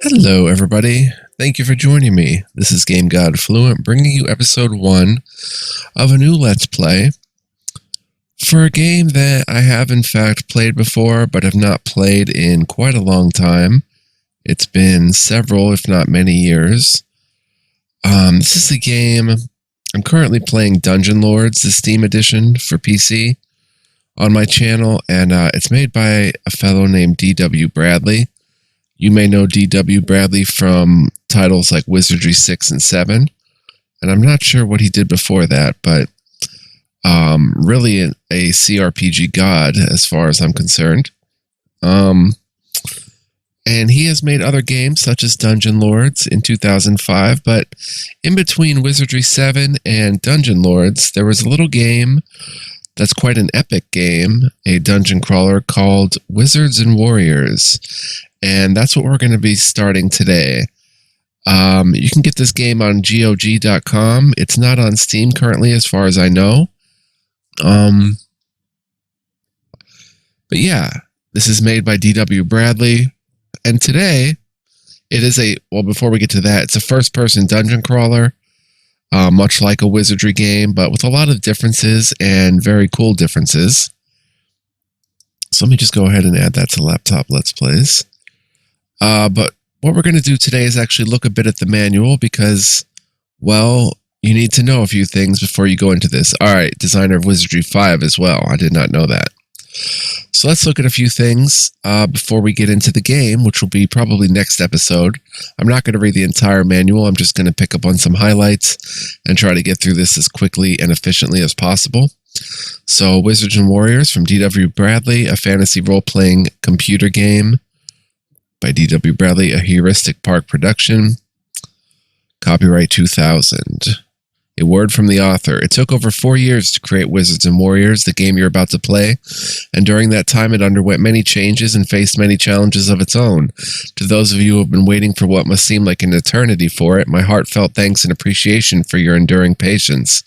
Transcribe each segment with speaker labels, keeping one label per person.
Speaker 1: Hello, everybody. Thank you for joining me. This is Game God Fluent, bringing you episode 1 of a new Let's Play for a game that I have in fact played before, but have not played in quite a long time. It's been several, if not many years. This is a game. I'm currently playing Dungeon Lords, the Steam edition for PC, on my channel, and it's made by a fellow named D.W. Bradley. You may know D.W. Bradley from titles like Wizardry 6 and 7, and I'm not sure what he did before that, but really a CRPG god as far as I'm concerned. And he has made other games such as Dungeon Lords in 2005, but in between Wizardry 7 and Dungeon Lords, there was a little game that's quite an epic game, a dungeon crawler called Wizards and Warriors. And that's what we're going to be starting today. You can get this game on GOG.com. It's not on Steam currently, as far as I know. But yeah, this is made by D.W. Bradley. And today, it is before we get to that, it's a first-person dungeon crawler, much like a wizardry game, but with a lot of differences and very cool differences. So let me just go ahead and add that to Laptop Let's Plays. But what we're going to do today is actually look a bit at the manual because, well, you need to know a few things before you go into this. All right, designer of Wizardry 5 as well. I did not know that. So let's look at a few things before we get into the game, which will be probably next episode. I'm not going to read the entire manual. I'm just going to pick up on some highlights and try to get through this as quickly and efficiently as possible. So Wizards and Warriors from D.W. Bradley, a fantasy role-playing computer game by D.W. Bradley, a heuristic park production. Copyright 2000. A word from the author. It took over 4 years to create Wizards and Warriors, the game you're about to play, and during that time it underwent many changes and faced many challenges of its own. To those of you who have been waiting for what must seem like an eternity for it, my heartfelt thanks and appreciation for your enduring patience.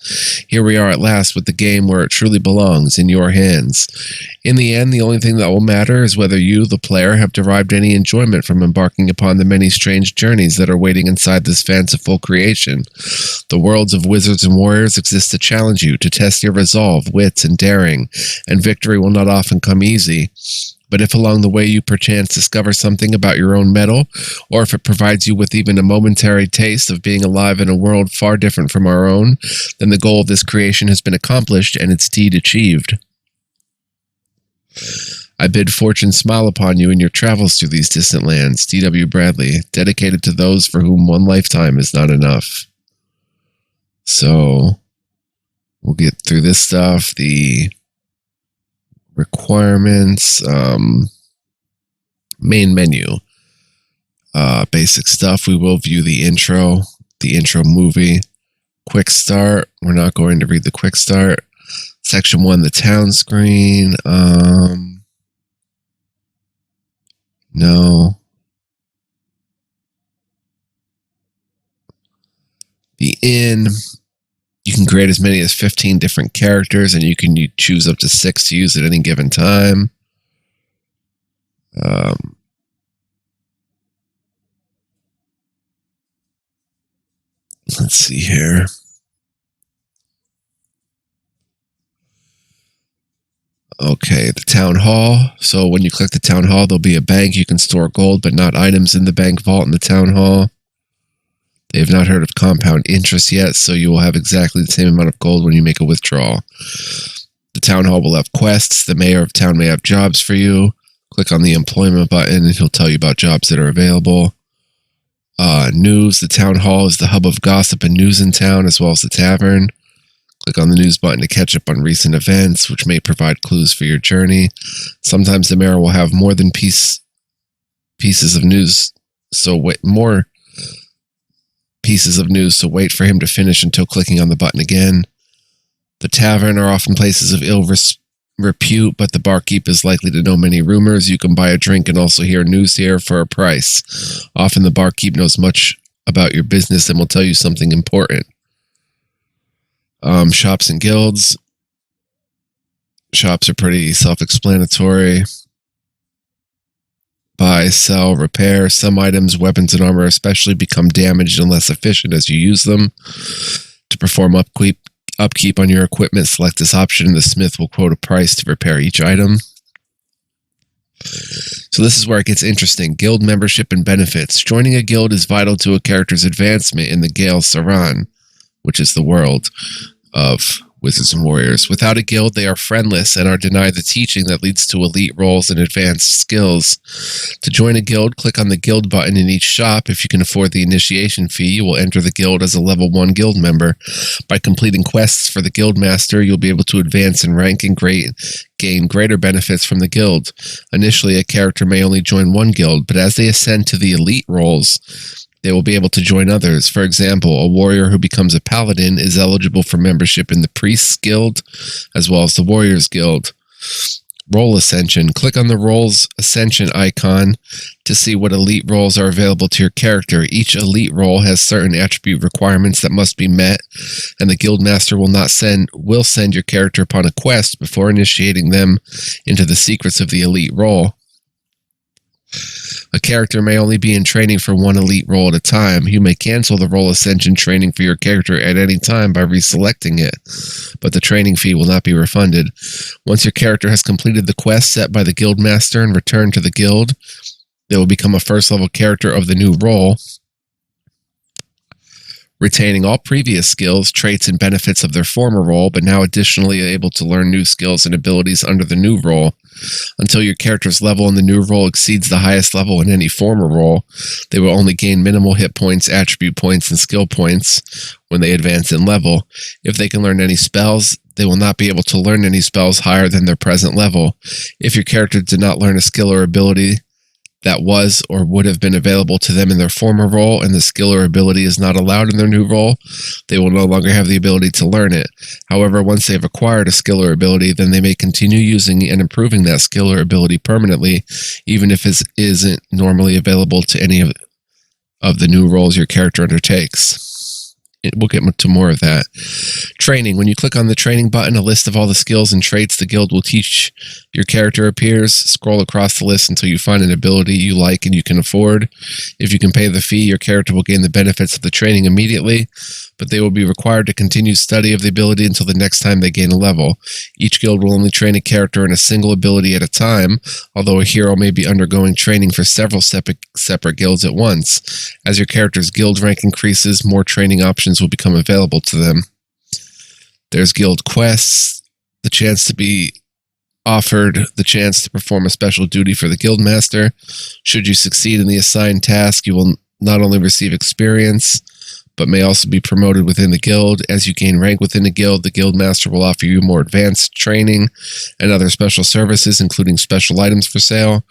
Speaker 1: Here we are at last with the game where it truly belongs, in your hands. In the end, the only thing that will matter is whether you, the player, have derived any enjoyment from embarking upon the many strange journeys that are waiting inside this fanciful creation. The worlds of Wizards and Warriors exist to challenge you, to test your resolve, wits, and daring, and victory will not often come easy. But if along the way you perchance discover something about your own mettle, or if it provides you with even a momentary taste of being alive in a world far different from our own, then the goal of this creation has been accomplished and its deed achieved. I bid fortune smile upon you in your travels through these distant lands. D.W. Bradley, dedicated to those for whom one lifetime is not enough. So, we'll get through this stuff, the requirements, main menu, basic stuff. We will view the intro movie, quick start. We're not going to read the quick start. Section 1, the town screen. No. The inn. You can create as many as 15 different characters, and you can choose up to 6 to use at any given time. Let's see here. Okay, the town hall. So when you click the town hall, there'll be a bank. You can store gold, but not items in the bank vault in the town hall. They have not heard of compound interest yet, so you will have exactly the same amount of gold when you make a withdrawal. The town hall will have quests. The mayor of town may have jobs for you. Click on the employment button, and he'll tell you about jobs that are available. News. The town hall is the hub of gossip and news in town, as well as the tavern. Click on the news button to catch up on recent events, which may provide clues for your journey. Sometimes the mayor will have more than pieces of news, so more pieces of news, so wait for him to finish until clicking on the button again. The tavern are often places of ill repute, but the barkeep is likely to know many rumors. You can buy a drink and also hear news here for a price. Often the barkeep knows much about your business and will tell you something important. Shops and guilds. Shops are pretty self-explanatory. buy, sell, repair. Some items, weapons, and armor especially become damaged and less efficient as you use them. To perform upkeep on your equipment, select this option and the smith will quote a price to repair each item. So this is where it gets interesting. Guild membership and benefits. Joining a guild is vital to a character's advancement in the Gale Saran, which is the world of Wizards and Warriors. Without a guild, they are friendless and are denied the teaching that leads to elite roles and advanced skills. To join a guild, click on the guild button in each shop. If you can afford the initiation fee, you will enter the guild as a level 1 guild member. By completing quests for the guild master, you'll be able to advance in rank and gain greater benefits from the guild. Initially, a character may only join one guild, but as they ascend to the elite roles, they will be able to join others. For example, a warrior who becomes a paladin is eligible for membership in the Priests Guild, as well as the Warriors Guild. Role Ascension. Click on the Roles Ascension icon to see what elite roles are available to your character. Each elite role has certain attribute requirements that must be met, and the Guildmaster will send your character upon a quest before initiating them into the secrets of the elite role. A character may only be in training for one elite role at a time. You may cancel the role ascension training for your character at any time by reselecting it, but the training fee will not be refunded. Once your character has completed the quest set by the Guildmaster and returned to the guild, they will become a first-level character of the new role, retaining all previous skills, traits, and benefits of their former role, but now additionally able to learn new skills and abilities under the new role. Until your character's level in the new role exceeds the highest level in any former role, they will only gain minimal hit points, attribute points, and skill points when they advance in level. If they can learn any spells, they will not be able to learn any spells higher than their present level. If your character did not learn a skill or ability that was or would have been available to them in their former role, and the skill or ability is not allowed in their new role, they will no longer have the ability to learn it. However, once they've acquired a skill or ability, then they may continue using and improving that skill or ability permanently, even if it isn't normally available to any of the new roles your character undertakes. We'll get to more of that. Training. When you click on the training button, a list of all the skills and traits the guild will teach your character appears. Scroll across the list until you find an ability you like and you can afford. If you can pay the fee, your character will gain the benefits of the training immediately, but they will be required to continue study of the ability until the next time they gain a level. Each guild will only train a character in a single ability at a time, although a hero may be undergoing training for several separate guilds at once. As your character's guild rank increases, more training options will become available to them. There's guild quests, the chance to be offered the chance to perform a special duty for the guildmaster. Should you succeed in the assigned task, you will not only receive experience, but may also be promoted within the guild. As you gain rank within the guildmaster will offer you more advanced training and other special services, including special items for sale.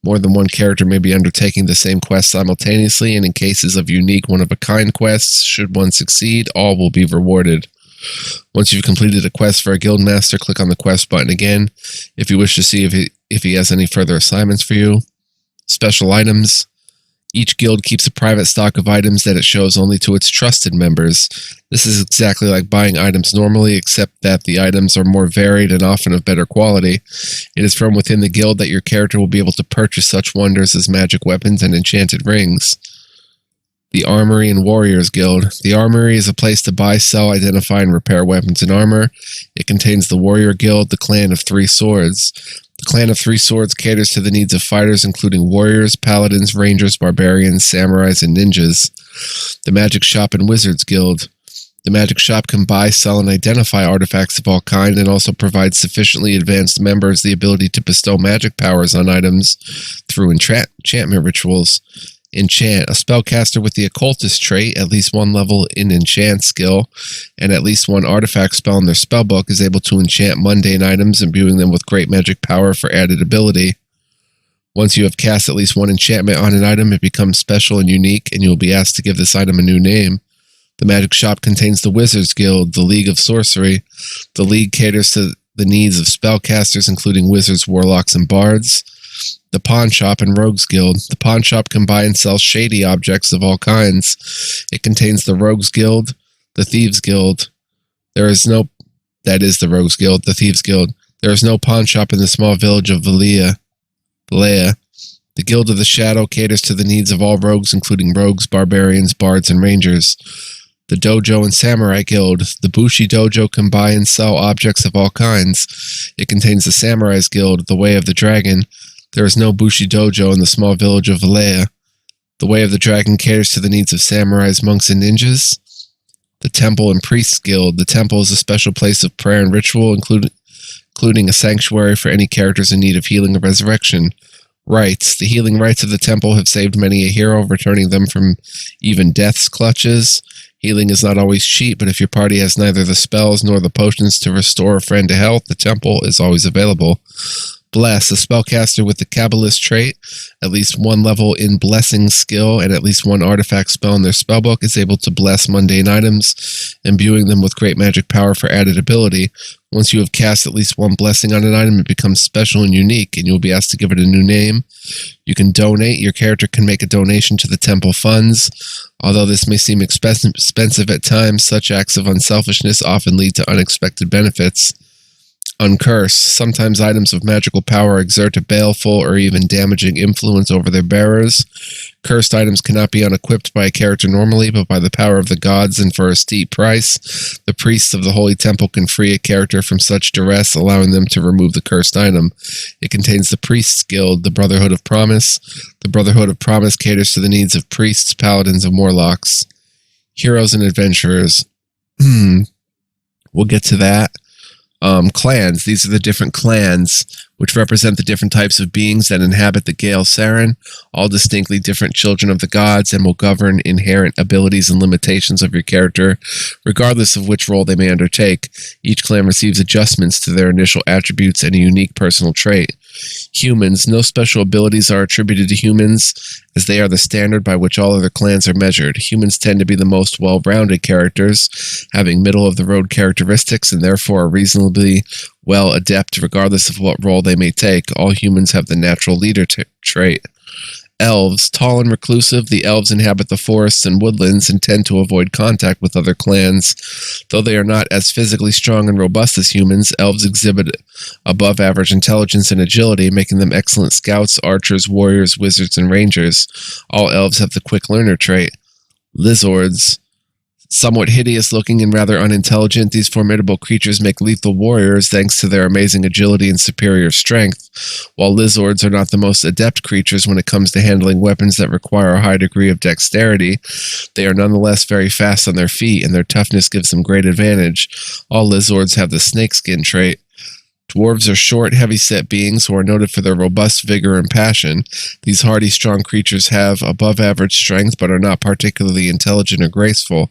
Speaker 1: More than one character may be undertaking the same quest simultaneously, and in cases of unique one-of-a-kind quests, should one succeed, all will be rewarded. Once you've completed a quest for a guildmaster, click on the quest button again if you wish to see if he has any further assignments for you. Special items. Each guild keeps a private stock of items that it shows only to its trusted members. This is exactly like buying items normally, except that the items are more varied and often of better quality. It is from within the guild that your character will be able to purchase such wonders as magic weapons and enchanted rings. The Armory and Warriors Guild. The Armory is a place to buy, sell, identify, and repair weapons and armor. It contains the Warrior Guild, the Clan of Three Swords. The Clan of Three Swords caters to the needs of fighters, including warriors, paladins, rangers, barbarians, samurais, and ninjas. The Magic Shop and Wizards Guild. The Magic Shop can buy, sell, and identify artifacts of all kinds, and also provides sufficiently advanced members the ability to bestow magic powers on items through enchantment rituals. Enchant. A spellcaster with the occultist trait, at least one level in enchant skill, and at least one artifact spell in their spellbook is able to enchant mundane items, imbuing them with great magic power for added ability. Once you have cast at least one enchantment on an item, it becomes special and unique, and you will be asked to give this item a new name. The Magic Shop contains the Wizards Guild, the League of Sorcery. The League caters to the needs of spellcasters, including wizards, warlocks, and bards. The Pawn Shop and Rogues Guild. The Pawn Shop can buy and sell shady objects of all kinds. It contains the Rogues Guild, the Thieves Guild. The Rogues Guild, the Thieves Guild. There is no pawn shop in the small village of Valea. The Guild of the Shadow caters to the needs of all rogues, including rogues, barbarians, bards, and rangers. The Dojo and Samurai Guild. The Bushi Dojo can buy and sell objects of all kinds. It contains the Samurai's Guild, the Way of the Dragon. There is no Bushi Dojo in the small village of Valea. The Way of the Dragon caters to the needs of samurais, monks, and ninjas. The Temple and Priests Guild. The temple is a special place of prayer and ritual, including a sanctuary for any characters in need of healing or resurrection. Rites. The healing rites of the temple have saved many a hero, returning them from even death's clutches. Healing is not always cheap, but if your party has neither the spells nor the potions to restore a friend to health, the temple is always available. Bless, a spellcaster with the Kabbalist trait, at least one level in blessing skill, and at least one artifact spell in their spellbook, is able to bless mundane items, imbuing them with great magic power for added ability. Once you have cast at least one blessing on an item, it becomes special and unique, and you'll be asked to give it a new name. You can donate. Your character can make a donation to the temple funds. Although this may seem expensive at times, such acts of unselfishness often lead to unexpected benefits. Uncurse. Sometimes items of magical power exert a baleful or even damaging influence over their bearers. Cursed items cannot be unequipped by a character normally, but by the power of the gods and for a steep price. The priests of the Holy Temple can free a character from such duress, allowing them to remove the cursed item. It contains the Priests Guild, the Brotherhood of Promise. The Brotherhood of Promise caters to the needs of priests, paladins, and warlocks. Heroes and adventurers. We'll get to that. Clans. These are the different clans which represent the different types of beings that inhabit the Gale Saren, all distinctly different children of the gods, and will govern inherent abilities and limitations of your character, regardless of which role they may undertake. Each clan receives adjustments to their initial attributes and a unique personal trait. Humans. No special abilities are attributed to humans, as they are the standard by which all other clans are measured. Humans tend to be the most well-rounded characters, having middle-of-the-road characteristics, and therefore are reasonably well adept regardless of what role they may take. All humans have the natural leader trait. Elves. Tall and reclusive, the elves inhabit the forests and woodlands and tend to avoid contact with other clans. Though they are not as physically strong and robust as humans, elves exhibit above-average intelligence and agility, making them excellent scouts, archers, warriors, wizards, and rangers. All elves have the quick learner trait. Lizards. Somewhat hideous-looking and rather unintelligent, these formidable creatures make lethal warriors thanks to their amazing agility and superior strength. While lizards are not the most adept creatures when it comes to handling weapons that require a high degree of dexterity, they are nonetheless very fast on their feet, and their toughness gives them great advantage. All lizards have the snakeskin trait. Dwarves are short, heavy-set beings who are noted for their robust vigor and passion. These hardy, strong creatures have above-average strength but are not particularly intelligent or graceful.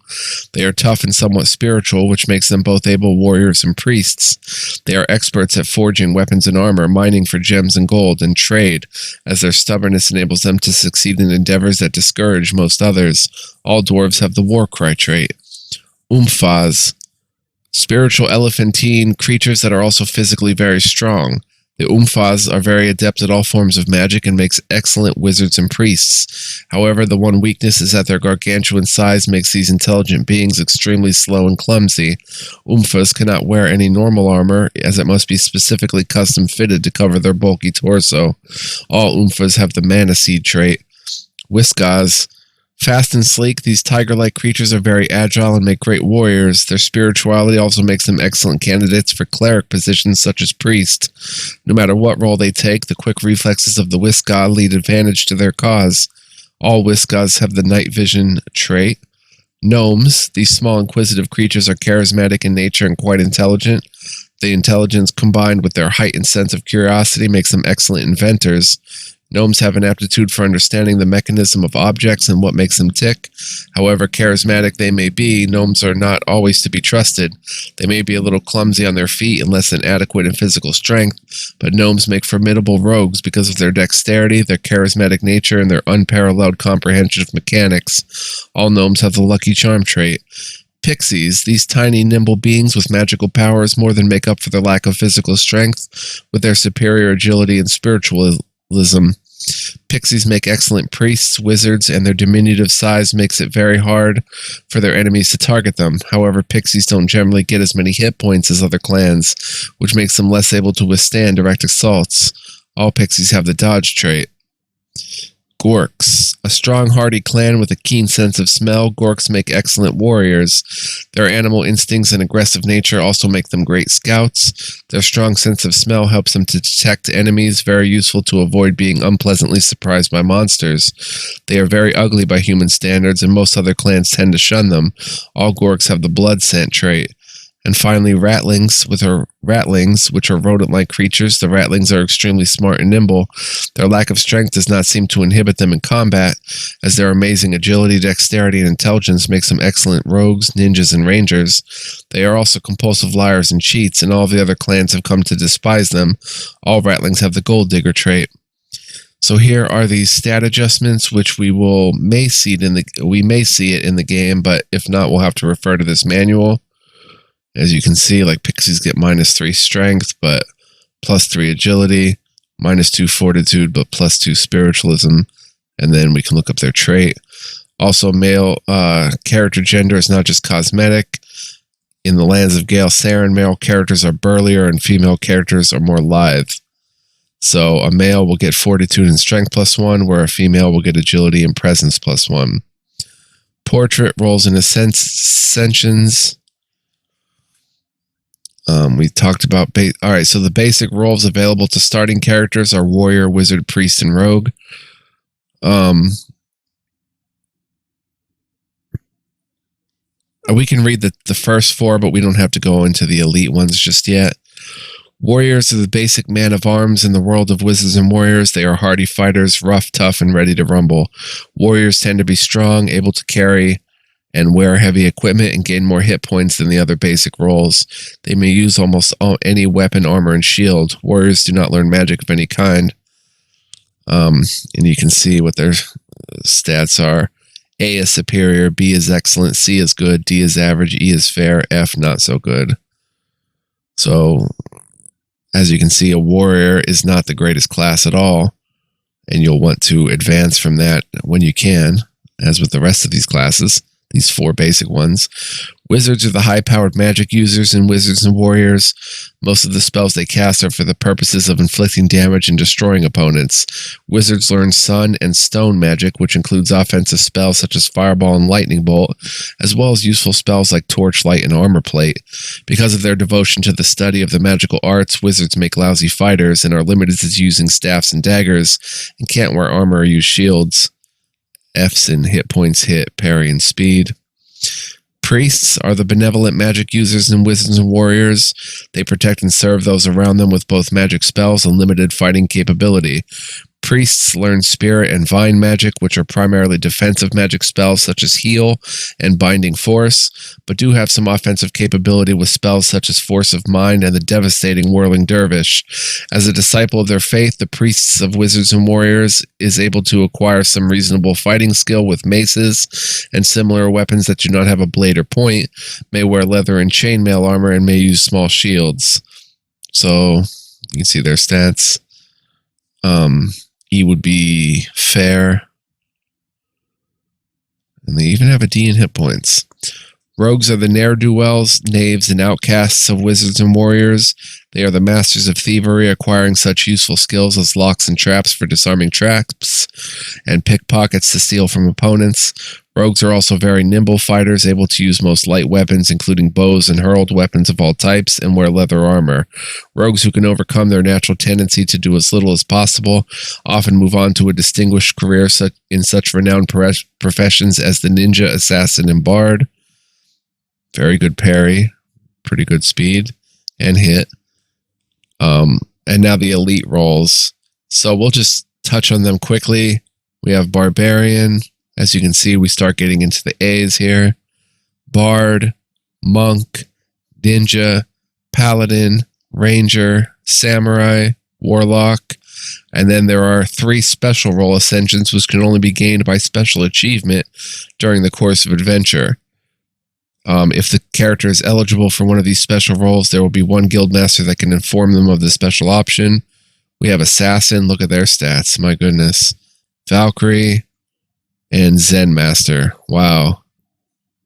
Speaker 1: They are tough and somewhat spiritual, which makes them both able warriors and priests. They are experts at forging weapons and armor, mining for gems and gold, and trade, as their stubbornness enables them to succeed in endeavors that discourage most others. All dwarves have the war cry trait. Umphas. Spiritual elephantine creatures that are also physically very strong. The Umphas are very adept at all forms of magic and makes excellent wizards and priests. However, the one weakness is that their gargantuan size makes these intelligent beings extremely slow and clumsy. Umphas cannot wear any normal armor, as it must be specifically custom fitted to cover their bulky torso. All Umphas have the mana seed trait. Whiskas. Fast and sleek, these tiger-like creatures are very agile and make great warriors. Their spirituality also makes them excellent candidates for cleric positions such as priest. No matter what role they take, the quick reflexes of the Whiska lead advantage to their cause. All Whiskas have the night vision trait. Gnomes. These small inquisitive creatures are charismatic in nature and quite intelligent. The intelligence combined with their heightened sense of curiosity makes them excellent inventors. Gnomes have an aptitude for understanding the mechanism of objects and what makes them tick. However charismatic they may be, gnomes are not always to be trusted. They may be a little clumsy on their feet and less than adequate in physical strength, but gnomes make formidable rogues because of their dexterity, their charismatic nature, and their unparalleled comprehension of mechanics. All gnomes have the lucky charm trait. Pixies. These tiny, nimble beings with magical powers more than make up for their lack of physical strength with their superior agility and spiritualism. Pixies make excellent priests, wizards, and their diminutive size makes it very hard for their enemies to target them. However, pixies don't generally get as many hit points as other clans, which makes them less able to withstand direct assaults. All pixies have the dodge trait. Gorks. A strong, hardy clan with a keen sense of smell, Gorks make excellent warriors. Their animal instincts and aggressive nature also make them great scouts. Their strong sense of smell helps them to detect enemies, very useful to avoid being unpleasantly surprised by monsters. They are very ugly by human standards, and most other clans tend to shun them. All Gorks have the blood scent trait. And finally, ratlings, which are rodent-like creatures. The ratlings are extremely smart and nimble. Their lack of strength does not seem to inhibit them in combat, as their amazing agility, dexterity, and intelligence makes them excellent rogues, ninjas, and rangers. They are also compulsive liars and cheats, and all the other clans have come to despise them. All ratlings have the gold digger trait. So here are the stat adjustments, which we may see it in the game, but if not, we'll have to refer to this manual. As you can see, like pixies get -3 strength, but +3 agility, -2 fortitude, but +2 spiritualism, and then we can look up their trait. Also, male character gender is not just cosmetic. In the lands of Gale Saren, male characters are burlier and female characters are more lithe. So a male will get fortitude and strength +1, where a female will get agility and presence +1. Portrait, roles, and ascensions. We talked about alright, so the basic roles available to starting characters are warrior, wizard, priest, and rogue. We can read the first 4, but we don't have to go into the elite ones just yet. Warriors are the basic man of arms in the world of wizards and warriors. They are hardy fighters, rough, tough, and ready to rumble. Warriors tend to be strong, able to carry and wear heavy equipment and gain more hit points than the other basic roles. They may use almost any weapon, armor, and shield. Warriors do not learn magic of any kind. And you can see what their stats are. A is superior, B is excellent, C is good, D is average, E is fair, F not so good. So, as you can see, a warrior is not the greatest class at all, and you'll want to advance from that when you can, as with the rest of these classes. These 4 basic ones. Wizards are the high-powered magic users in Wizards and Warriors. Most of the spells they cast are for the purposes of inflicting damage and destroying opponents. Wizards learn sun and stone magic, which includes offensive spells such as Fireball and Lightning Bolt, as well as useful spells like Torchlight and Armor Plate. Because of their devotion to the study of the magical arts, wizards make lousy fighters and are limited to using staffs and daggers, and can't wear armor or use shields. F's in hit points, hit, parry, and speed. Priests are the benevolent magic users in Wizards and Warriors. They protect and serve those around them with both magic spells and limited fighting capability. Priests learn spirit and vine magic, which are primarily defensive magic spells such as heal and binding force, but do have some offensive capability with spells such as force of mind and the devastating whirling dervish. As a disciple of their faith, the priests of Wizards and Warriors is able to acquire some reasonable fighting skill with maces and similar weapons that do not have a blade or point, may wear leather and chainmail armor, and may use small shields. So, you can see their stats. E would be fair. And they even have a D in hit points. Rogues are the ne'er-do-wells, knaves, and outcasts of Wizards and Warriors. They are the masters of thievery, acquiring such useful skills as locks and traps for disarming traps, and pickpockets to steal from opponents. Rogues are also very nimble fighters, able to use most light weapons, including bows and hurled weapons of all types, and wear leather armor. Rogues who can overcome their natural tendency to do as little as possible often move on to a distinguished career in such renowned professions as the ninja, assassin, and bard. Very good parry, pretty good speed, and hit. And now the elite roles. So we'll just touch on them quickly. We have Barbarian. As you can see, we start getting into the A's here. Bard, Monk, Ninja, Paladin, Ranger, Samurai, Warlock. And then there are 3 special role ascensions, which can only be gained by special achievement during the course of adventure. If the character is eligible for one of these special roles, there will be one guildmaster that can inform them of the special option. We have Assassin. Look at their stats. My goodness. Valkyrie and Zen Master. Wow.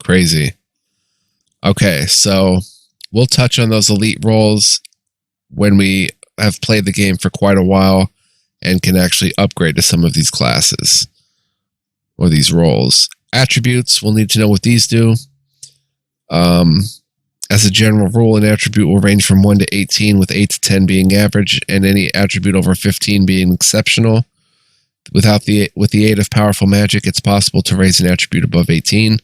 Speaker 1: Crazy. Okay, so we'll touch on those elite roles when we have played the game for quite a while and can actually upgrade to some of these classes or these roles. Attributes, we'll need to know what these do. As a general rule, an attribute will range from 1 to 18, with 8 to 10 being average, and any attribute over 15 being exceptional. With the aid of powerful magic, it's possible to raise an attribute above 18.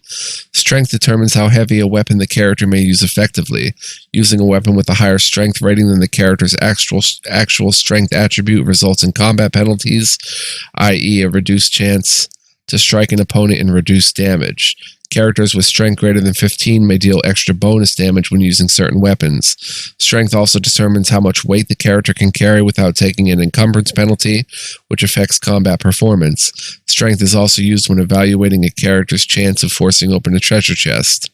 Speaker 1: Strength determines how heavy a weapon the character may use effectively. Using a weapon with a higher strength rating than the character's actual strength attribute results in combat penalties, i.e. a reduced chance to strike an opponent and reduce damage. Characters with strength greater than 15 may deal extra bonus damage when using certain weapons. Strength also determines how much weight the character can carry without taking an encumbrance penalty, which affects combat performance. Strength is also used when evaluating a character's chance of forcing open a treasure chest.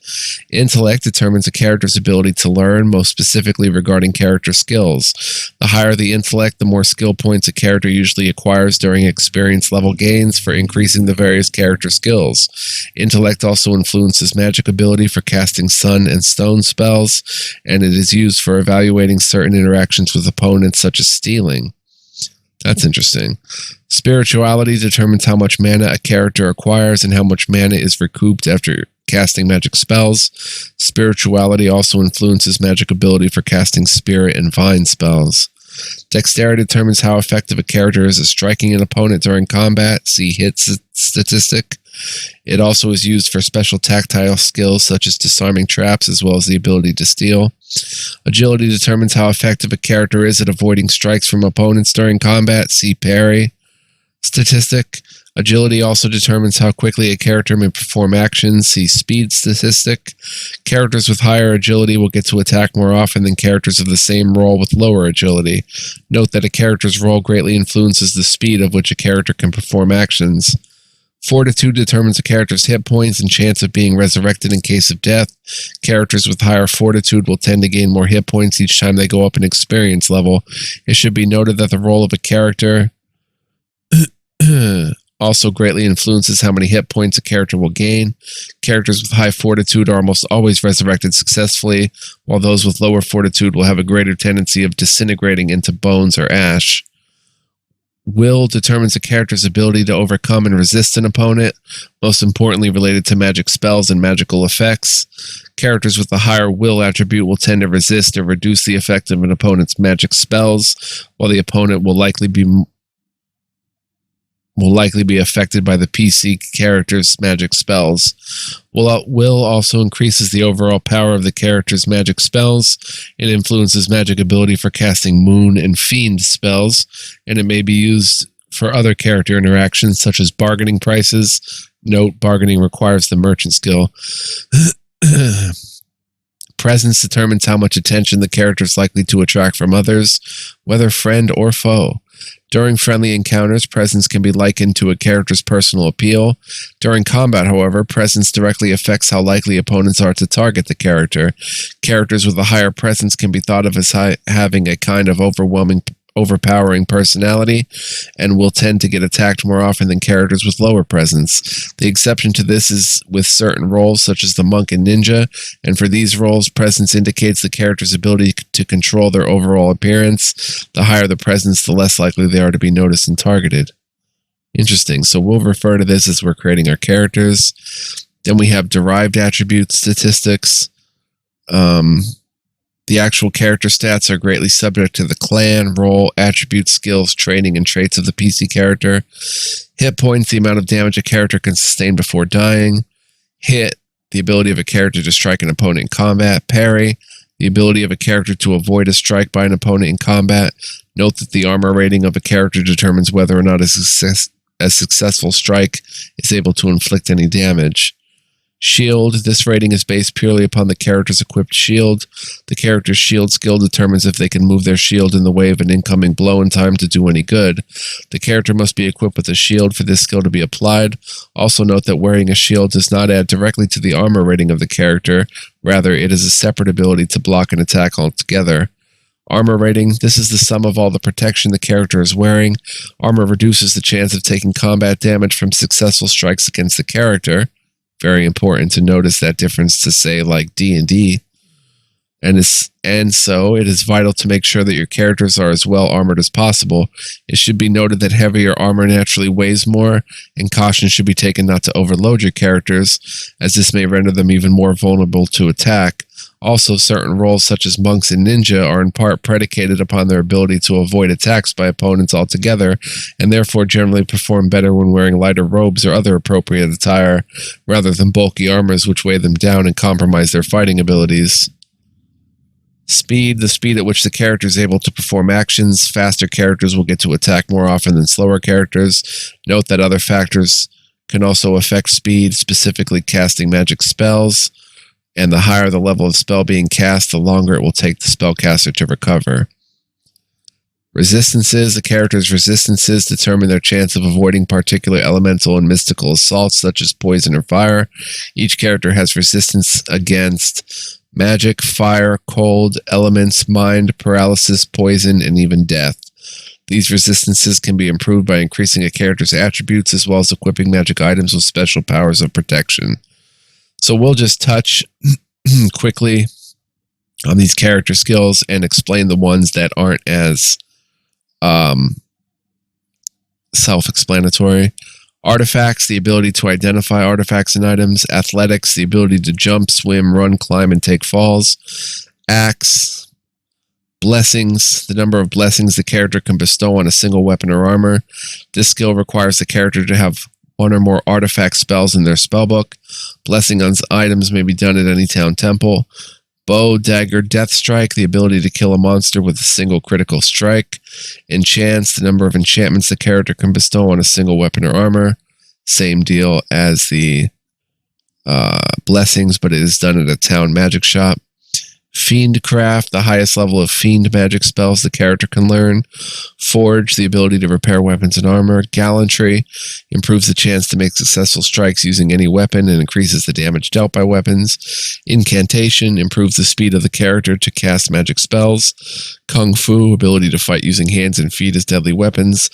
Speaker 1: Intellect determines a character's ability to learn, most specifically regarding character skills. The higher the intellect, the more skill points a character usually acquires during experience level gains for increasing the various character skills. Intellect also influences magic ability for casting sun and stone spells, and it is used for evaluating certain interactions with opponents, such as stealing. That's interesting. Spirituality determines how much mana a character acquires and how much mana is recouped after casting magic spells. Spirituality also influences magic ability for casting spirit and vine spells. Dexterity determines how effective a character is at striking an opponent during combat. See hit statistic. It also is used for special tactile skills such as disarming traps, as well as the ability to steal. Agility determines how effective a character is at avoiding strikes from opponents during combat. See parry statistic. Agility also determines how quickly a character may perform actions. See speed statistic. Characters with higher agility will get to attack more often than characters of the same role with lower agility. Note that a character's role greatly influences the speed of which a character can perform actions. Fortitude determines a character's hit points and chance of being resurrected in case of death. Characters with higher fortitude will tend to gain more hit points each time they go up in experience level. It should be noted that the role of a character also greatly influences how many hit points a character will gain. Characters with high fortitude are almost always resurrected successfully, while those with lower fortitude will have a greater tendency of disintegrating into bones or ash. Will determines a character's ability to overcome and resist an opponent, most importantly related to magic spells and magical effects. Characters with a higher will attribute will tend to resist or reduce the effect of an opponent's magic spells, while the opponent will likely be affected by the PC character's magic spells. Will also increases the overall power of the character's magic spells. It influences magic ability for casting moon and fiend spells, and it may be used for other character interactions such as bargaining prices. Note, bargaining requires the merchant skill. Presence determines how much attention the character is likely to attract from others, whether friend or foe. During friendly encounters, presence can be likened to a character's personal appeal. During combat, however, presence directly affects how likely opponents are to target the character. Characters with a higher presence can be thought of as having a kind of overpowering personality and will tend to get attacked more often than characters with lower presence. The exception to this is with certain roles such as the monk and ninja, and for these roles, presence indicates the character's ability to control their overall appearance. The higher the presence, the less likely they are to be noticed and targeted. Interesting. So we'll refer to this as we're creating our characters. Then we have derived attribute statistics. The actual character stats are greatly subject to the clan, role, attribute, skills, training, and traits of the PC character. Hit points, the amount of damage a character can sustain before dying. Hit, the ability of a character to strike an opponent in combat. Parry, the ability of a character to avoid a strike by an opponent in combat. Note that the armor rating of a character determines whether or not a successful strike is able to inflict any damage. Shield. This rating is based purely upon the character's equipped shield. The character's shield skill determines if they can move their shield in the way of an incoming blow in time to do any good. The character must be equipped with a shield for this skill to be applied. Also note that wearing a shield does not add directly to the armor rating of the character. Rather, it is a separate ability to block an attack altogether. Armor rating. This is the sum of all the protection the character is wearing. Armor reduces the chance of taking combat damage from successful strikes against the character. Very important to notice that difference to, say, like D&D. And so it is vital to make sure that your characters are as well armored as possible. It should be noted that heavier armor naturally weighs more, and caution should be taken not to overload your characters, as this may render them even more vulnerable to attack. Also, certain roles such as monks and ninja are in part predicated upon their ability to avoid attacks by opponents altogether, and therefore generally perform better when wearing lighter robes or other appropriate attire, rather than bulky armors which weigh them down and compromise their fighting abilities. Speed, the speed at which the character is able to perform actions. Faster characters will get to attack more often than slower characters. Note that other factors can also affect speed, specifically casting magic spells. And the higher the level of spell being cast, the longer it will take the spellcaster to recover. Resistances. The character's resistances determine their chance of avoiding particular elemental and mystical assaults, such as poison or fire. Each character has resistance against magic, fire, cold, elements, mind, paralysis, poison, and even death. These resistances can be improved by increasing a character's attributes as well as equipping magic items with special powers of protection. So we'll just touch quickly on these character skills and explain the ones that aren't as self-explanatory. Artifacts, the ability to identify artifacts and items. Athletics, the ability to jump, swim, run, climb, and take falls. Axe. Blessings, the number of blessings the character can bestow on a single weapon or armor. This skill requires the character to have one or more artifact spells in their spellbook. Blessing on items may be done at any town temple. Bow, dagger, death strike, the ability to kill a monster with a single critical strike. Enchants, the number of enchantments the character can bestow on a single weapon or armor. Same deal as the blessings, but it is done at a town magic shop. Fiendcraft, the highest level of fiend magic spells the character can learn. Forge, the ability to repair weapons and armor. Gallantry, improves the chance to make successful strikes using any weapon and increases the damage dealt by weapons. Incantation, improves the speed of the character to cast magic spells. Kung Fu, ability to fight using hands and feet as deadly weapons.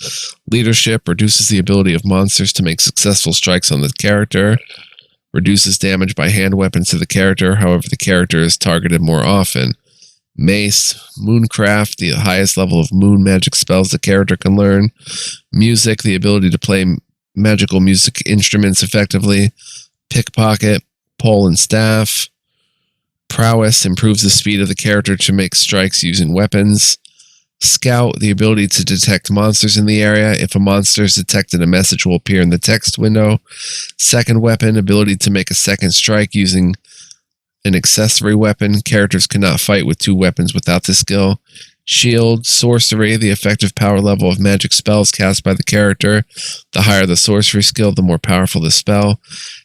Speaker 1: Leadership, reduces the ability of monsters to make successful strikes on the character. Reduces damage by hand weapons to the character, however the character is targeted more often. Mace, Mooncraft, the highest level of moon magic spells the character can learn. Music, the ability to play magical music instruments effectively. Pickpocket, Pole and Staff. Prowess, improves the speed of the character to make strikes using weapons. Scout, the ability to detect monsters in the area. If a monster is detected, a message will appear in the text window. Second weapon, ability to make a second strike using an accessory weapon. Characters cannot fight with two weapons without this skill. Shield, sorcery, the effective power level of magic spells cast by the character. The higher the sorcery skill, the more powerful the spell.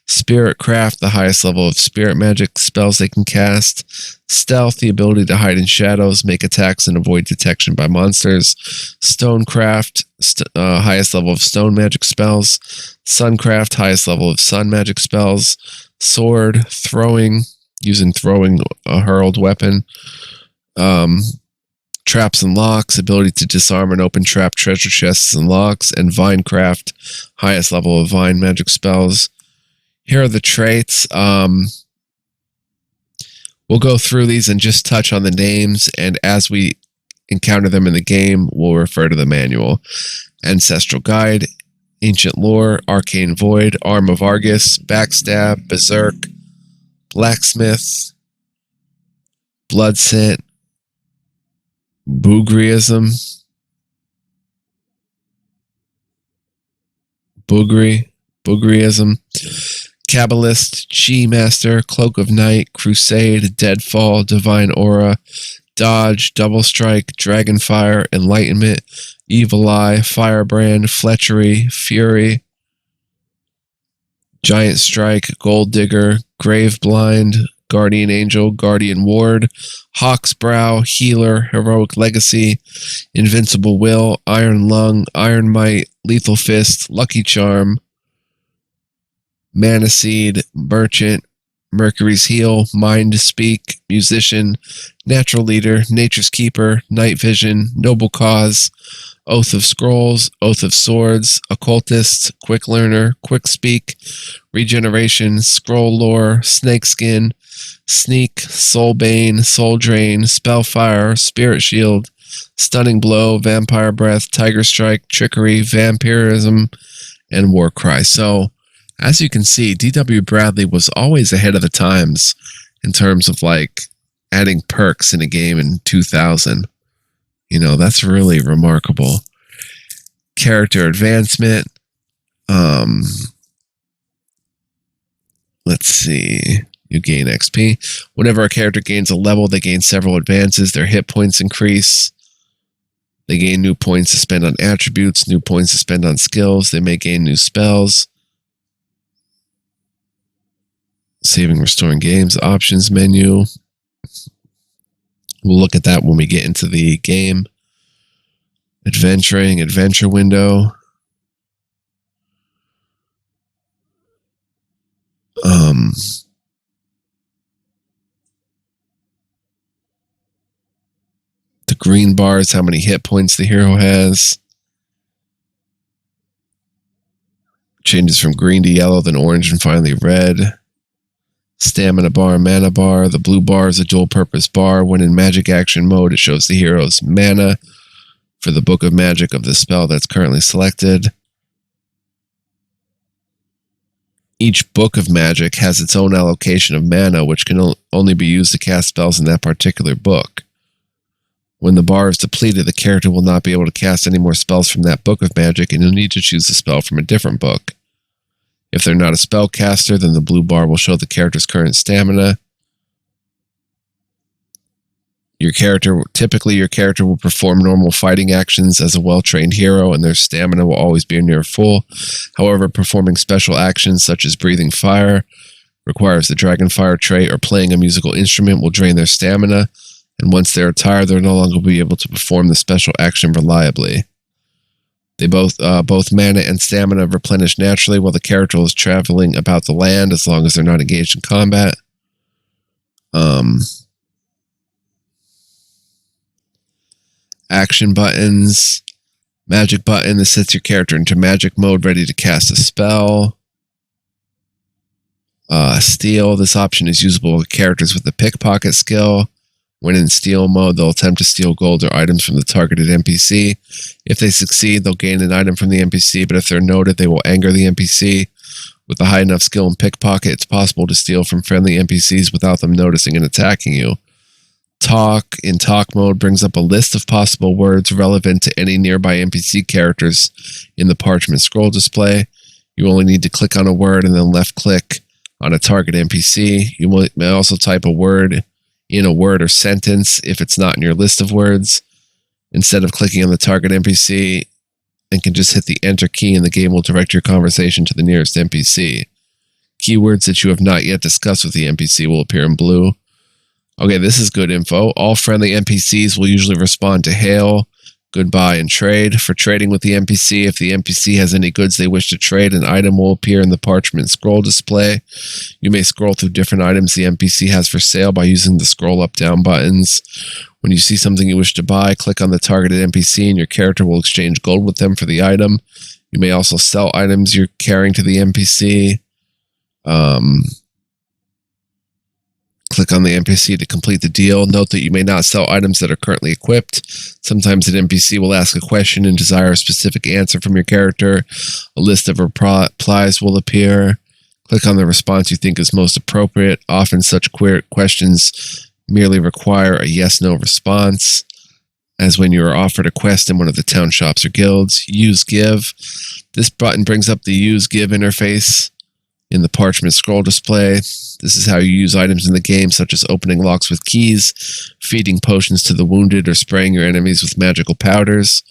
Speaker 1: Spiritcraft, the highest level of spirit magic spells they can cast. Stealth, the ability to hide in shadows, make attacks, and avoid detection by monsters. Stonecraft, highest level of stone magic spells. Suncraft, highest level of sun magic spells. Sword, throwing, using throwing a hurled weapon. Traps and locks, ability to disarm and open trap treasure chests and locks. And Vinecraft, highest level of vine magic spells. Here are the traits. We'll go through these and just touch on the names, and as we encounter them in the game, we'll refer to the manual. Ancestral Guide, Ancient Lore, Arcane Void, Arm of Argus, Backstab, Berserk, Blacksmith, Blood Scent, Boogryism, Boogryism, Kabbalist, Chi Master, Cloak of Night, Crusade, Deadfall, Divine Aura, Dodge, Double Strike, Dragonfire, Enlightenment, Evil Eye, Firebrand, Fletchery, Fury, Giant Strike, Gold Digger, Grave Blind, Guardian Angel, Guardian Ward, Hawk's Brow, Healer, Heroic Legacy, Invincible Will, Iron Lung, Iron Might, Lethal Fist, Lucky Charm, Mana Seed, Merchant, Mercury's Heel, Mind Speak, Musician, Natural Leader, Nature's Keeper, Night Vision, Noble Cause, Oath of Scrolls, Oath of Swords, Occultist, Quick Learner, Quick Speak, Regeneration, Scroll Lore, Snakeskin, Sneak, Soulbane, Soul Drain, Spellfire, Spirit Shield, Stunning Blow, Vampire Breath, Tiger Strike, Trickery, Vampirism, and Warcry. So, as you can see, D.W. Bradley was always ahead of the times in terms of like adding perks in a game in 2000. You know, that's really remarkable. Character advancement. Let's see. You gain XP. Whenever a character gains a level, they gain several advances. Their hit points increase. They gain new points to spend on attributes, new points to spend on skills. They may gain new spells. Saving, restoring games, options menu. We'll look at that when we get into the game. Adventuring, adventure window. The green bar is how many hit points the hero has. Changes from green to yellow, then orange, and finally red. Stamina bar, mana bar. The blue bar is a dual purpose bar. When in magic action mode, it shows the hero's mana for the book of magic of the spell that's currently selected. Each book of magic has its own allocation of mana, which can only be used to cast spells in that particular book. When the bar is depleted, the character will not be able to cast any more spells from that book of magic, and you'll need to choose a spell from a different book. If they're not a spellcaster, then the blue bar will show the character's current stamina. Typically your character will perform normal fighting actions as a well-trained hero, and their stamina will always be near full. However, performing special actions such as breathing fire requires the Dragonfire trait, or playing a musical instrument will drain their stamina, and once they are tired, they'll no longer be able to perform the special action reliably. They both mana and stamina replenish naturally while the character is traveling about the land, as long as they're not engaged in combat. Action buttons. Magic button. This sets your character into magic mode, ready to cast a spell. Steal. This option is usable with characters with the pickpocket skill. When in steal mode, they'll attempt to steal gold or items from the targeted NPC. If they succeed, they'll gain an item from the NPC, but if they're noted, they will anger the NPC. With a high enough skill in pickpocket, it's possible to steal from friendly NPCs without them noticing and attacking you. Talk, in talk mode, brings up a list of possible words relevant to any nearby NPC characters in the parchment scroll display. You only need to click on a word and then left click on a target NPC. You may also type a word in a word or sentence if it's not in your list of words, instead of clicking on the target NPC, and can just hit the enter key and the game will direct your conversation to the nearest NPC. Keywords that you have not yet discussed with the NPC will appear in blue. Okay, this is good info. All friendly NPCs will usually respond to hail, goodbye, and trade. For trading with the NPC, if the NPC has any goods they wish to trade, an item will appear in the parchment scroll display. You may scroll through different items the NPC has for sale by using the scroll up-down buttons. When you see something you wish to buy, click on the targeted NPC and your character will exchange gold with them for the item. You may also sell items you're carrying to the NPC. Click on the NPC to complete the deal. Note that you may not sell items that are currently equipped. Sometimes an NPC will ask a question and desire a specific answer from your character. A list of replies will appear. Click on the response you think is most appropriate. Often such questions merely require a yes-no response, as when you are offered a quest in one of the town shops or guilds. Use Give. This button brings up the Use Give interface in the parchment scroll display. This is how you use items in the game, such as opening locks with keys, feeding potions to the wounded, or spraying your enemies with magical powders.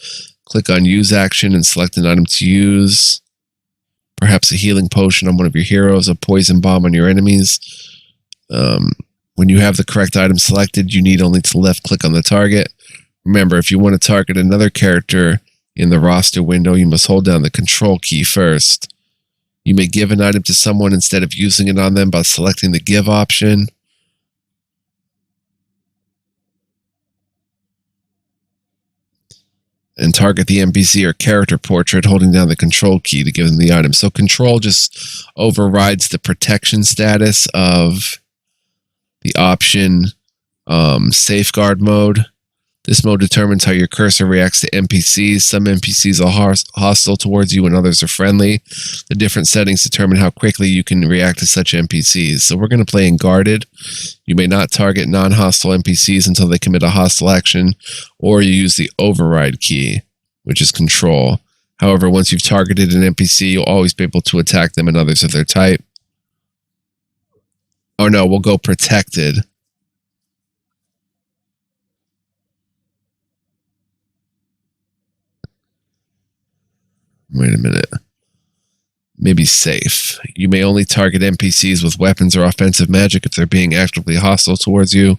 Speaker 1: Click on Use Action and select an item to use. Perhaps a healing potion on one of your heroes, a poison bomb on your enemies. When you have the correct item selected, you need only to left click on the target. Remember, if you want to target another character in the roster window, you must hold down the control key first. You may give an item to someone instead of using it on them by selecting the give option. And target the NPC or character portrait holding down the control key to give them the item. So control just overrides the protection status of the option safeguard mode. This mode determines how your cursor reacts to NPCs. Some NPCs are hostile towards you and others are friendly. The different settings determine how quickly you can react to such NPCs. So we're going to play in guarded. You may not target non-hostile NPCs until they commit a hostile action, or you use the override key, which is control. However, once you've targeted an NPC, you'll always be able to attack them and others of their type. Oh no, we'll go protected. Wait a minute. Maybe safe. You may only target NPCs with weapons or offensive magic if they're being actively hostile towards you.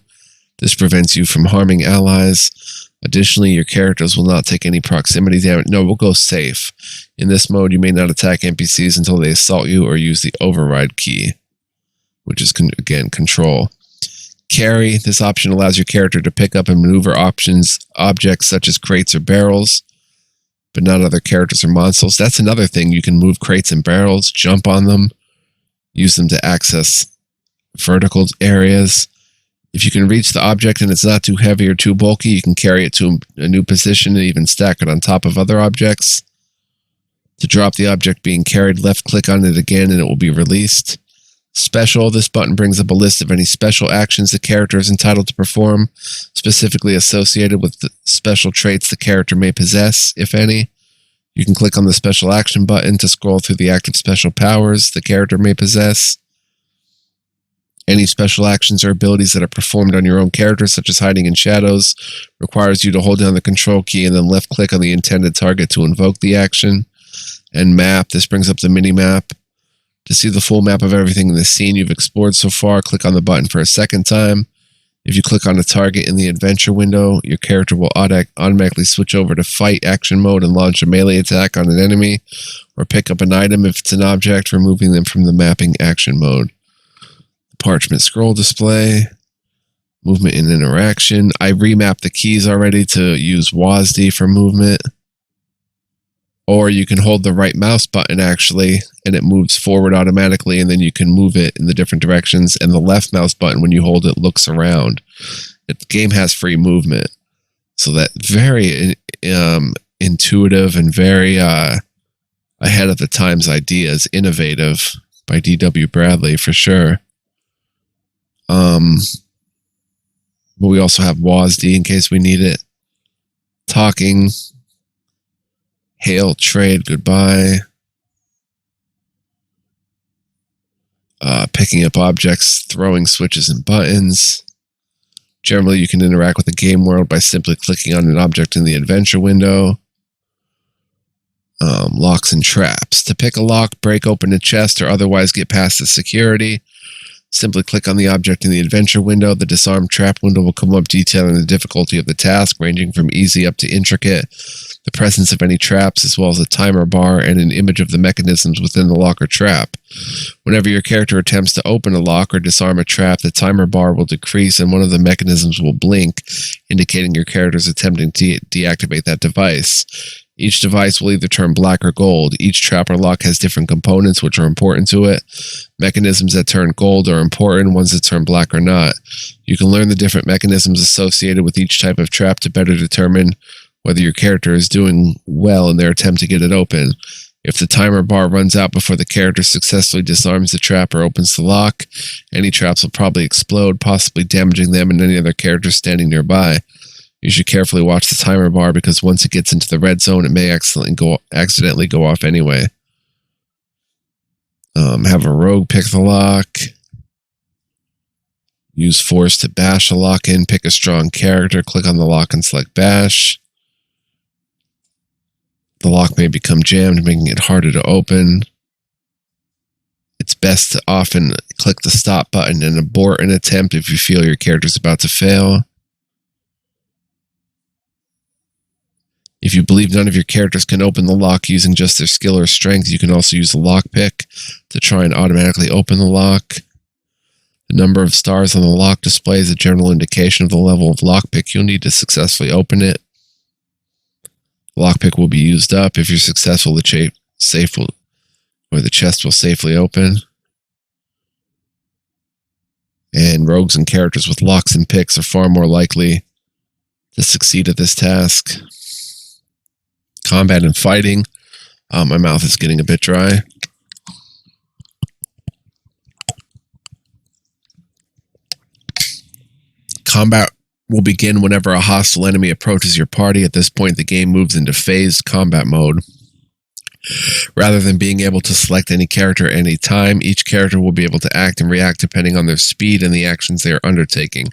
Speaker 1: This prevents you from harming allies. Additionally, your characters will not take any proximity damage. No, we'll go safe. In this mode, you may not attack NPCs until they assault you or use the override key, which is, again, control. Carry. This option allows your character to pick up and maneuver objects such as crates or barrels, but not other characters or monsters. That's another thing. You can move crates and barrels, jump on them, use them to access vertical areas. If you can reach the object and it's not too heavy or too bulky, you can carry it to a new position and even stack it on top of other objects. To drop the object being carried, left click on it again and it will be released. Special. This button brings up a list of any special actions the character is entitled to perform, specifically associated with the special traits the character may possess, if any. You can click on the special action button to scroll through the active special powers the character may possess. Any special actions or abilities that are performed on your own character, such as hiding in shadows, requires you to hold down the control key and then left click on the intended target to invoke the action. And map. This brings up the mini map. To see the full map of everything in the scene you've explored so far, click on the button for a second time. If you click on a target in the adventure window, your character will automatically switch over to fight action mode and launch a melee attack on an enemy, or pick up an item if it's an object, removing them from the mapping action mode. Parchment scroll display, movement and interaction. I remapped the keys already to use WASD for movement. Or you can hold the right mouse button actually, and it moves forward automatically, and then you can move it in the different directions. And the left mouse button, when you hold it, looks around. The game has free movement. So that very intuitive and very ahead of the times ideas, innovative by D.W. Bradley for sure. But we also have WASD in case we need it. Talking. Hail, trade, goodbye. Picking up objects, throwing switches and buttons. Generally, you can interact with the game world by simply clicking on an object in the adventure window. Locks and traps. To pick a lock, break open a chest, or otherwise get past the security, simply click on the object in the adventure window. The disarm trap window will come up detailing the difficulty of the task, ranging from easy up to intricate, the presence of any traps, as well as a timer bar and an image of the mechanisms within the lock or trap. Whenever your character attempts to open a lock or disarm a trap, the timer bar will decrease and one of the mechanisms will blink, indicating your character is attempting to deactivate that device. Each device will either turn black or gold. Each trap or lock has different components which are important to it. Mechanisms that turn gold are important, ones that turn black are not. You can learn the different mechanisms associated with each type of trap to better determine whether your character is doing well in their attempt to get it open. If the timer bar runs out before the character successfully disarms the trap or opens the lock, any traps will probably explode, possibly damaging them and any other characters standing nearby. You should carefully watch the timer bar because once it gets into the red zone, it may accidentally go off anyway. Have a rogue pick the lock. Use force to bash a lock in. Pick a strong character. Click on the lock and select bash. The lock may become jammed, making it harder to open. It's best to often click the stop button and abort an attempt if you feel your character is about to fail. If you believe none of your characters can open the lock using just their skill or strength, you can also use the lockpick to try and automatically open the lock. The number of stars on the lock display is a general indication of the level of lockpick you'll need to successfully open it. The lockpick will be used up. If you're successful, the chest will safely open. And rogues and characters with locks and picks are far more likely to succeed at this task. Combat and fighting. My mouth is getting a bit dry. Combat will begin whenever a hostile enemy approaches your party. At this point, the game moves into phased combat mode. Rather than being able to select any character at any time, each character will be able to act and react depending on their speed and the actions they are undertaking.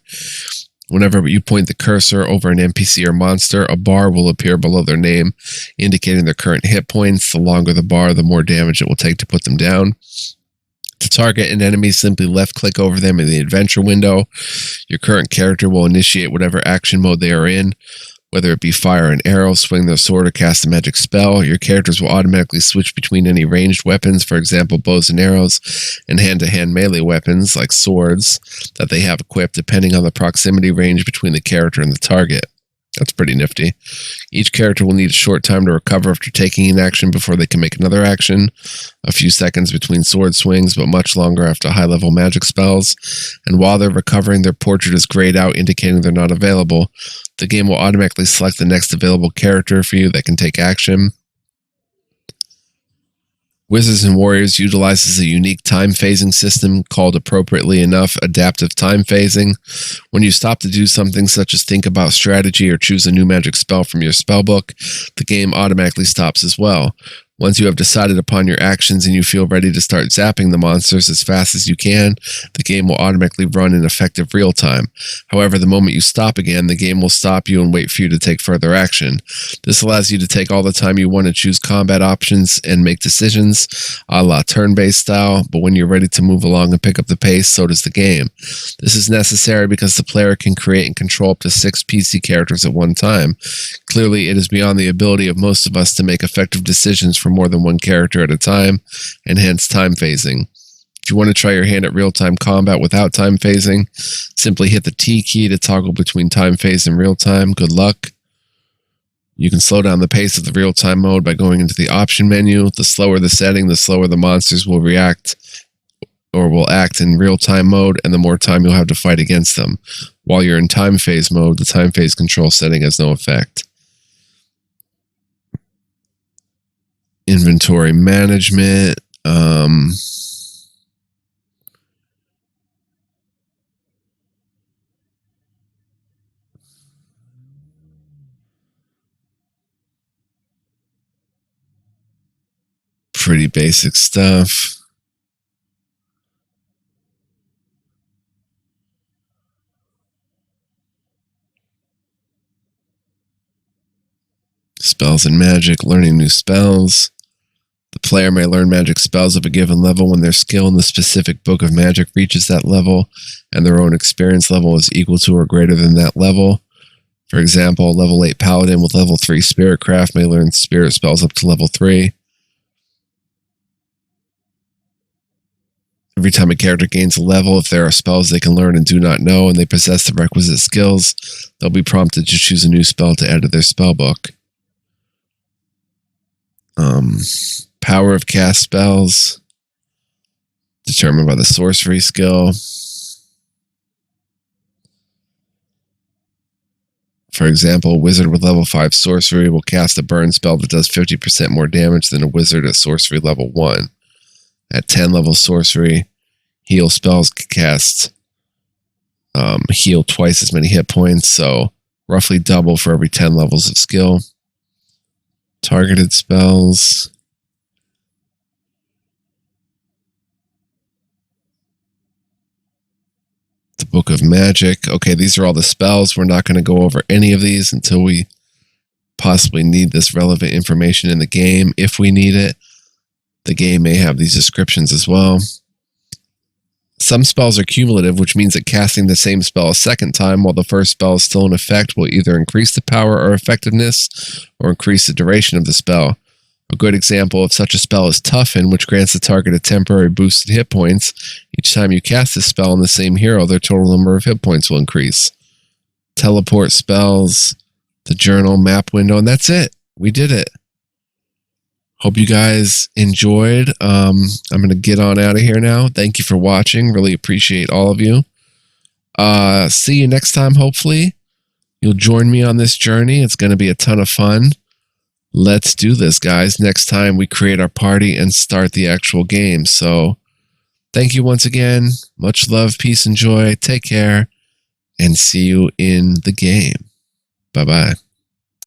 Speaker 1: Whenever you point the cursor over an NPC or monster, a bar will appear below their name, indicating their current hit points. The longer the bar, the more damage it will take to put them down. To target an enemy, simply left-click over them in the adventure window. Your current character will initiate whatever action mode they are in, whether it be fire an arrow, swing their sword, or cast a magic spell. Your characters will automatically switch between any ranged weapons, for example, bows and arrows, and hand-to-hand melee weapons, like swords, that they have equipped, depending on the proximity range between the character and the target. That's pretty nifty. Each character will need a short time to recover after taking an action before they can make another action. A few seconds between sword swings, but much longer after high-level magic spells. And while they're recovering, their portrait is grayed out, indicating they're not available. The game will automatically select the next available character for you that can take action. Wizards and Warriors utilizes a unique time phasing system called, appropriately enough, adaptive time phasing. When you stop to do something such as think about strategy or choose a new magic spell from your spellbook, the game automatically stops as well. Once you have decided upon your actions and you feel ready to start zapping the monsters as fast as you can, the game will automatically run in effective real time. However, the moment you stop again, the game will stop you and wait for you to take further action. This allows you to take all the time you want to choose combat options and make decisions, a la turn-based style, but when you're ready to move along and pick up the pace, so does the game. This is necessary because the player can create and control up to 6 PC characters at one time. Clearly, it is beyond the ability of most of us to make effective decisions for more than one character at a time, and hence time phasing. If you want to try your hand at real-time combat without time phasing, simply hit the T key to toggle between time phase and real-time. Good luck. You can slow down the pace of the real-time mode by going into the option menu. The slower the setting, the slower the monsters will react or will act in real-time mode, and the more time you'll have to fight against them. While you're in time phase mode, the time phase control setting has no effect. Inventory management. Pretty basic stuff. Spells and magic, learning new spells. The player may learn magic spells of a given level when their skill in the specific book of magic reaches that level, and their own experience level is equal to or greater than that level. For example, a level 8 paladin with level 3 spiritcraft may learn spirit spells up to level 3. Every time a character gains a level, if there are spells they can learn and do not know, and they possess the requisite skills, they'll be prompted to choose a new spell to add to their spellbook. Power of cast spells, determined by the sorcery skill. For example, a wizard with level 5 sorcery will cast a burn spell that does 50% more damage than a wizard at sorcery level 1. At 10 level sorcery, heal spells can cast heal twice as many hit points, so roughly double for every 10 levels of skill. Targeted spells. The Book of Magic. Okay, these are all the spells. We're not going to go over any of these until we possibly need this relevant information in the game. If we need it, the game may have these descriptions as well. Some spells are cumulative, which means that casting the same spell a second time while the first spell is still in effect will either increase the power or effectiveness or increase the duration of the spell. A good example of such a spell is Toughen, which grants the target a temporary boost in hit points. Each time you cast this spell on the same hero, their total number of hit points will increase. Teleport spells, the journal, map window, and that's it. We did it. Hope you guys enjoyed. I'm going to get on out of here now. Thank you for watching. Really appreciate all of you. See you next time, hopefully. You'll join me on this journey. It's going to be a ton of fun. Let's do this, guys. Next time we create our party and start the actual game. So thank you once again. Much love, peace, and joy. Take care, and see you in the game. Bye-bye.